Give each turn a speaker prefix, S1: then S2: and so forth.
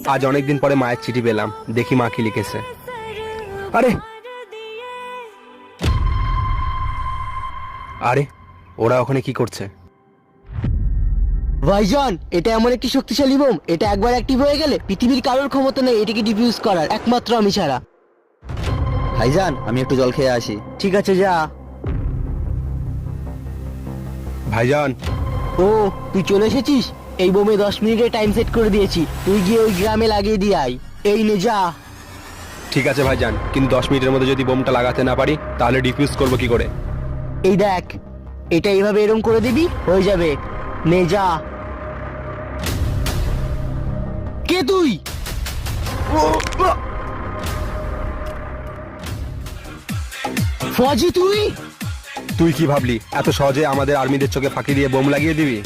S1: আজ অনেকদিন পরে মায়ের চিঠি পেলাম, দেখি মা কি লিখেছে। আরে আরে ওরা ওখানে কি করছে?
S2: ভাইজান, এটা এমন একটি শক্তিশালী বোম, এটা একবার অ্যাক্টিভ হয়ে গেলে পৃথিবীর কারোর ক্ষমতা নেই এটাকে ডিফিউজ করার, একমাত্র আমি ছাড়া।
S3: ভাইজান, আমি একটু জল খেয়ে আসি।
S2: ঠিক আছে, যা।
S1: ভাইজান,
S2: ও, তুই চলে এসেছিস? এই বোমে 10 মিনিটের টাইম সেট করে দিয়েছি, তুই গিয়ে ওই গ্রামে লাগিয়ে দিয়ে আয়। এই নে, যা।
S1: ঠিক আছে ভাইজান, কিন্তু 10 মিনিটের মধ্যে যদি বোমটা লাগাতে না পারি তাহলে ডিফিউজ করবো কি করে?
S2: এই দেখ, এটা এইভাবে এরম করে দিবি, হয়ে যাবে। নে, যা। কে তুই? ফজি, তুই?
S1: তুই কি ভাবলি এত সহজে আমাদের আর্মিদের চোখে ফাঁকি দিয়ে বোম লাগিয়ে দিবি?